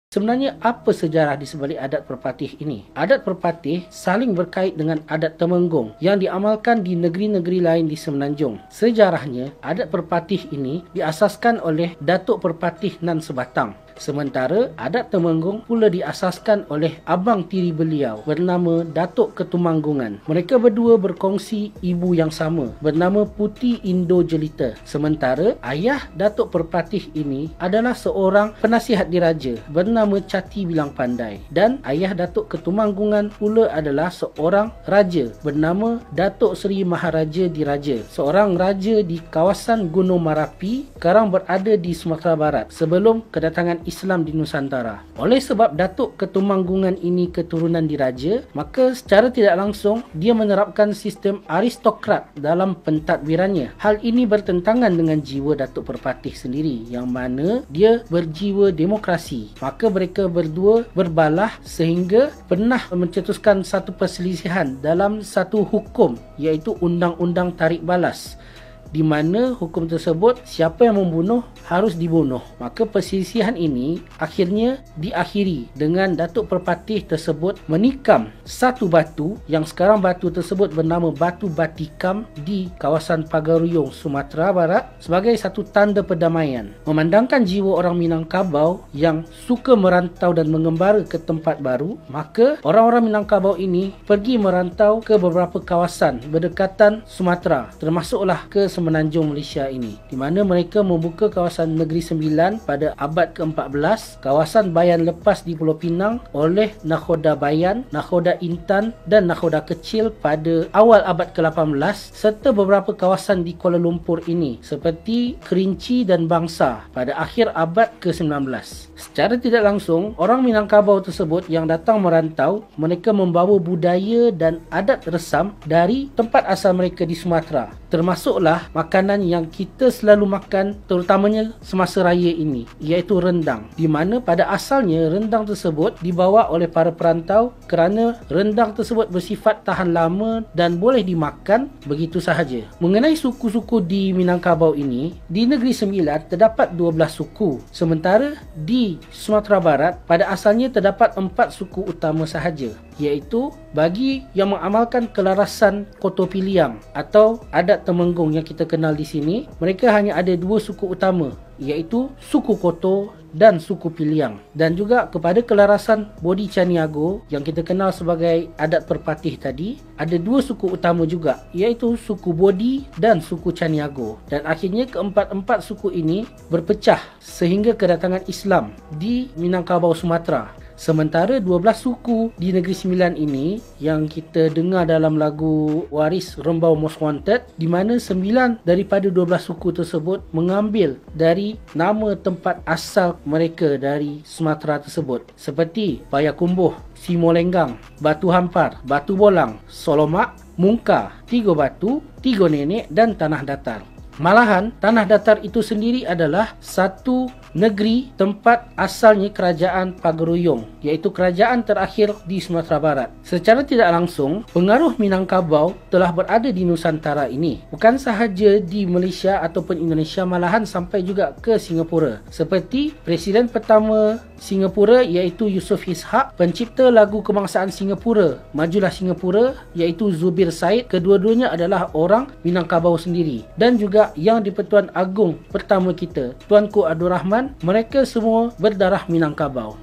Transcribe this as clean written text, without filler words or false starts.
Sebenarnya apa sejarah di sebalik adat perpatih ini? Adat perpatih saling berkait dengan adat Temenggung yang diamalkan di negeri-negeri lain di Semenanjung. Sejarahnya, adat perpatih ini diasaskan oleh Datuk Perpatih Nan Sebatang. Sementara adat Temenggung pula diasaskan oleh abang tiri beliau bernama Datuk Ketumanggungan. Mereka berdua berkongsi ibu yang sama bernama Puti Indo Jelita. Sementara ayah Datuk Perpatih ini adalah seorang penasihat diraja bernama Cati Bilang Pandai. Dan ayah Datuk Ketumanggungan pula adalah seorang raja bernama Datuk Seri Maharaja Diraja. Seorang raja di kawasan Gunung Marapi, sekarang berada di Sumatera Barat sebelum kedatangan Islam di Nusantara. Oleh sebab Datuk Ketumanggungan ini keturunan diraja, maka secara tidak langsung dia menerapkan sistem aristokrat dalam pentadbirannya. Hal ini bertentangan dengan jiwa Datuk Perpatih sendiri yang mana dia berjiwa demokrasi. Maka mereka berdua berbalah sehingga pernah mencetuskan satu perselisihan dalam satu hukum, iaitu Undang-Undang Tarik Balas, di mana hukum tersebut siapa yang membunuh harus dibunuh. Maka perselisihan ini akhirnya diakhiri dengan Datuk Perpatih tersebut menikam satu batu yang sekarang batu tersebut bernama Batu Batikam di kawasan Pagaruyung, Sumatera Barat sebagai satu tanda perdamaian. Memandangkan jiwa orang Minangkabau yang suka merantau dan mengembara ke tempat baru, maka orang-orang Minangkabau ini pergi merantau ke beberapa kawasan berdekatan Sumatera, termasuklah ke Semenanjung Malaysia ini, di mana mereka membuka kawasan Negeri Sembilan pada abad ke-14, kawasan Bayan Lepas di Pulau Pinang oleh Nakhoda Bayan, Nakhoda Intan dan Nakhoda Kecil pada awal abad ke-18, serta beberapa kawasan di Kuala Lumpur ini seperti Kerinci dan Bangsa pada akhir abad ke-19. Secara tidak langsung, orang Minangkabau tersebut yang datang merantau, mereka membawa budaya dan adat resam dari tempat asal mereka di Sumatera, termasuklah makanan yang kita selalu makan terutamanya semasa raya ini, iaitu rendang, di mana pada asalnya rendang tersebut dibawa oleh para perantau kerana rendang tersebut bersifat tahan lama dan boleh dimakan begitu sahaja. Mengenai suku-suku di Minangkabau ini, di Negeri Sembilan terdapat 12 suku, sementara di Sumatera Barat pada asalnya terdapat 4 suku utama sahaja, iaitu bagi yang mengamalkan kelarasan Koto Piliang atau adat Temenggung yang kita kenal di sini, mereka hanya ada 2 suku utama, iaitu suku Koto dan suku Piliang. Dan juga kepada kelarasan Bodi Caniago yang kita kenal sebagai adat perpatih tadi, ada 2 suku utama juga, iaitu suku Bodi dan suku Caniago. Dan akhirnya keempat-empat suku ini berpecah sehingga kedatangan Islam di Minangkabau, Sumatera. Sementara 12 suku di Negeri Sembilan ini yang kita dengar dalam lagu Waris Rembau Most Wanted, di mana 9 daripada 12 suku tersebut mengambil dari nama tempat asal mereka dari Sumatera tersebut, seperti Payakumbuh, Simolenggang, Batu Hampar, Batu Bolang, Solomak, Mungka, Tiga Batu, Tiga Nenek dan Tanah Datar. Malahan, Tanah Datar itu sendiri adalah satu negeri tempat asalnya kerajaan Pagaruyung, iaitu kerajaan terakhir di Sumatera Barat. Secara tidak langsung, pengaruh Minangkabau telah berada di Nusantara ini, bukan sahaja di Malaysia ataupun Indonesia, malahan sampai juga ke Singapura. Seperti Presiden pertama Singapura iaitu Yusof Ishak, pencipta lagu kebangsaan Singapura, Majulah Singapura, iaitu Zubir Said, kedua-duanya adalah orang Minangkabau sendiri. Dan juga Yang di-Pertuan Agong pertama kita, Tuanku Abdul Rahman, mereka semua berdarah Minangkabau.